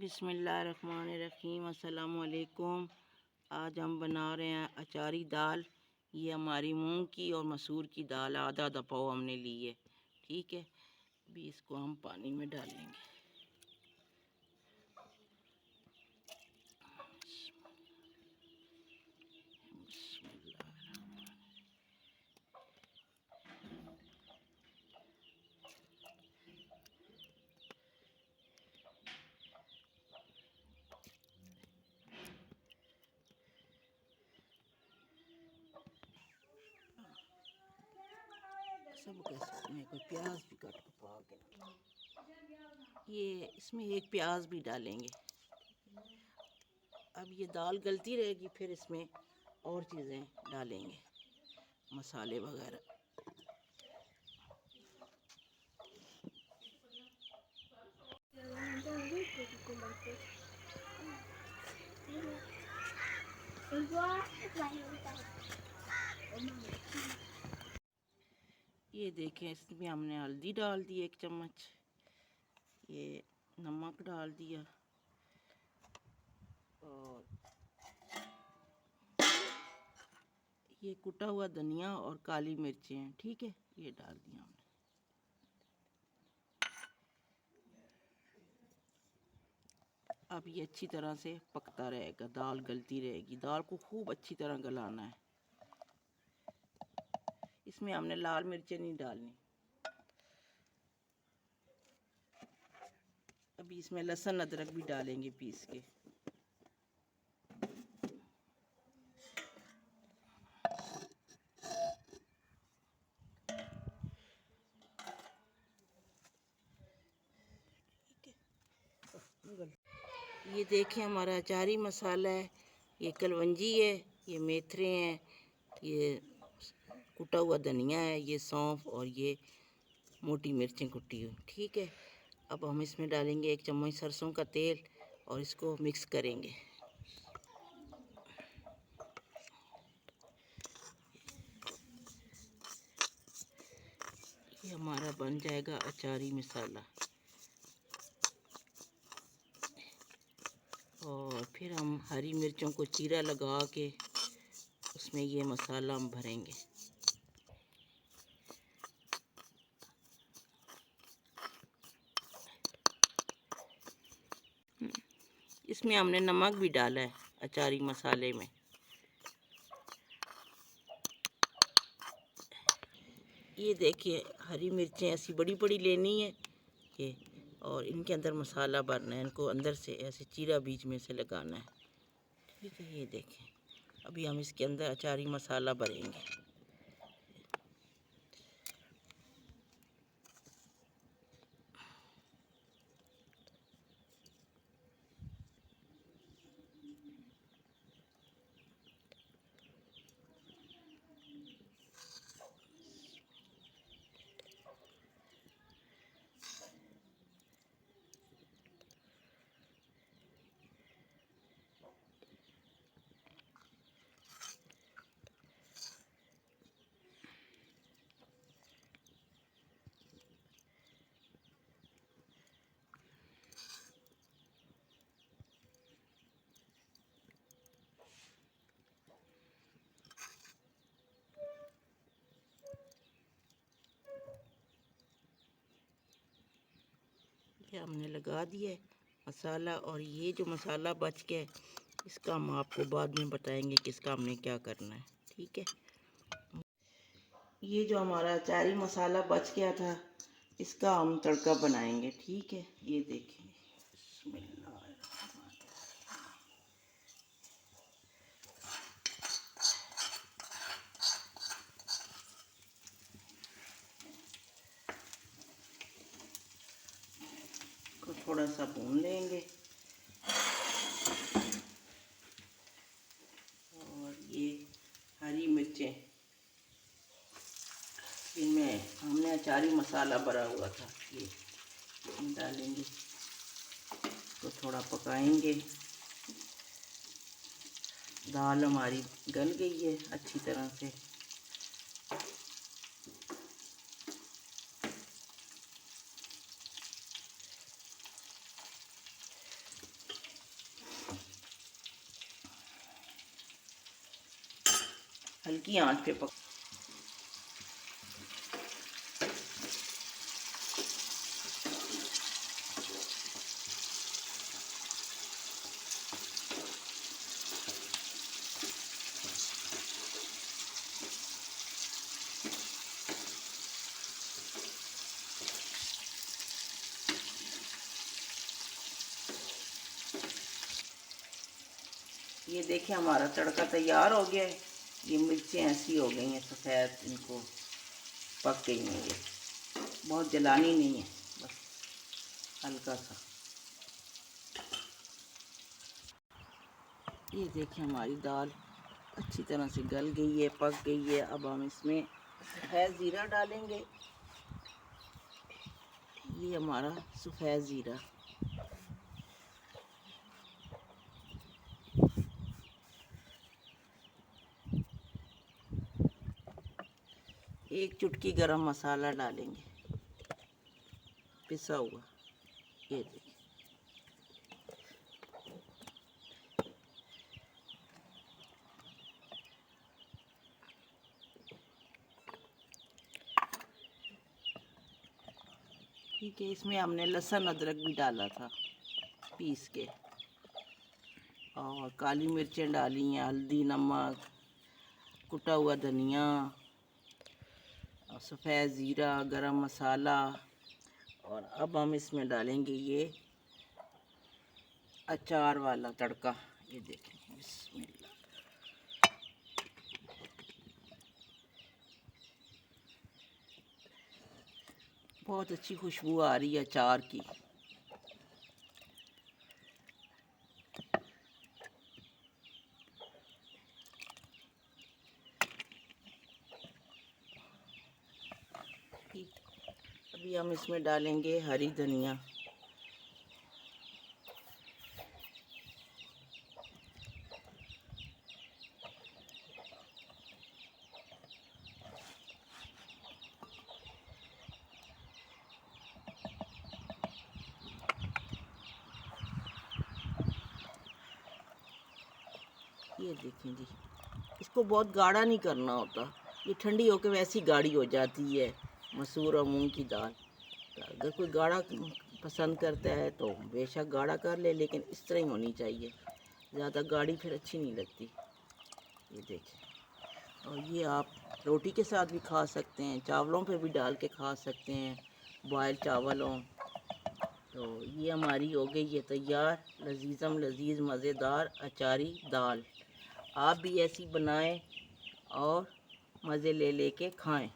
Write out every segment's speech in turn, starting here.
बिस्मिल्लाहिर्रहमानिर्रहीम। अस्सलामुअलैकुम। आज हम बना रहे हैं अचारी दाल। ये हमारी मूंग की और मसूर की दाल आधा आधा पाव हमने ली है। ठीक है, अभी इसको हम पानी में डालेंगे। सब कैसे में कोई प्याज भी काट के पाओगे। ये इसमें एक प्याज भी डालेंगे। अब ये दाल गलती रहेगी, फिर इसमें और चीज़ें डालेंगे, मसाले वगैरह। ये देखें, इसमें हमने हल्दी डाल दी 1 चम्मच, ये नमक डाल दिया और ये कुटा हुआ धनिया और काली मिर्चें हैं। ठीक है, ये डाल दिया हमने। अब ये अच्छी तरह से पकता रहेगा, दाल गलती रहेगी। दाल को खूब अच्छी तरह गलाना है। इसमें हमने लाल मिर्चें नहीं डालनी। अभी इसमें लहसुन अदरक भी डालेंगे पीस के। ये देखें, हमारा अचारी मसाला है। ये कलवंजी है, ये मेथरे हैं, ये कुटा हुआ धनिया है, ये सौंफ और ये मोटी मिर्चें कुटी हुई। ठीक है, अब हम इसमें डालेंगे 1 चम्मच सरसों का तेल और इसको मिक्स करेंगे। ये हमारा बन जाएगा अचारी मसाला। और फिर हम हरी मिर्चों को चीरा लगा के उसमें ये मसाला हम भरेंगे। इसमें हमने नमक भी डाला है अचारी मसाले में। ये देखिए, हरी मिर्चें ऐसी बड़ी बड़ी लेनी है ये, और इनके अंदर मसाला भरना है। इनको अंदर से ऐसे चीरा बीच में से लगाना है। ठीक है, ये देखें, अभी हम इसके अंदर अचारी मसाला भरेंगे। ये हमने लगा दिया मसाला, और ये जो मसाला बच गया इसका हम आपको बाद में बताएंगे कि इसका हमने क्या करना है। ठीक है, ये जो हमारा अचारी मसाला बच गया था इसका हम तड़का बनाएंगे। ठीक है, ये देखिए, को थोड़ा सा भून लेंगे। और ये हरी मिर्चें, इनमें हमने अचारी मसाला भरा हुआ था, ये डालेंगे, तो थोड़ा पकाएंगे। दाल हमारी गल गई है अच्छी तरह से। हल्की आंच पे पक। ये देखिए हमारा तड़का तैयार हो गया है। ये मिर्चें ऐसी हो गई हैं सफ़ेद, इनको पक गई हैं। ये बहुत जलानी नहीं है, बस हल्का सा। ये देखिए हमारी दाल अच्छी तरह से गल गई है, पक गई है। अब हम इसमें सफ़ेद ज़ीरा डालेंगे। ये हमारा सफ़ेद ज़ीरा, एक चुटकी गरम मसाला डालेंगे पिसा हुआ। ये देखिए, ठीक है। इसमें हमने लहसुन अदरक भी डाला था पीस के, और काली मिर्चें डाली हैं, हल्दी, नमक, कुटा हुआ धनिया, और सफ़ेद ज़ीरा, गरम मसाला। और अब हम इसमें डालेंगे ये अचार वाला तड़का। ये देखें, बिस्मिल्लाह। बहुत अच्छी खुशबू आ रही है अचार की। अभी हम इसमें डालेंगे हरी धनिया। ये देखें जी, इसको बहुत गाढ़ा नहीं करना होता। ये ठंडी होकर वैसी गाढ़ी हो जाती है मसूर और मूंग की दाल। तो अगर कोई गाढ़ा पसंद करता है तो बेशक गाढ़ा कर ले, लेकिन इस तरह ही होनी चाहिए। ज़्यादा गाढ़ी फिर अच्छी नहीं लगती। ये देखें, और ये आप रोटी के साथ भी खा सकते हैं, चावलों पे भी डाल के खा सकते हैं, बॉयल चावल हों। तो ये हमारी हो गई है तैयार लजीज़म लजीज़ मज़ेदार अचारी दाल। आप भी ऐसी बनाएं और मज़े ले लेके खाएं।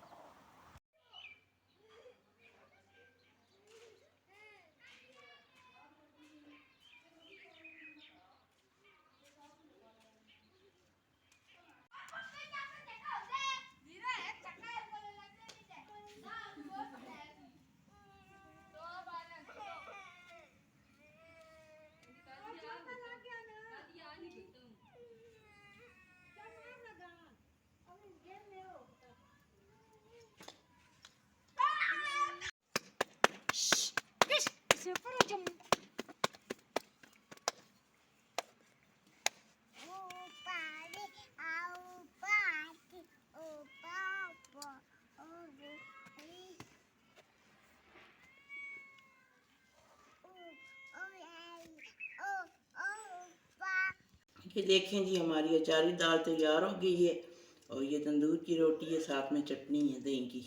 ये देखें जी, हमारी अचारी दाल तैयार हो गई है, और ये तंदूर की रोटी है, साथ में चटनी है दही की।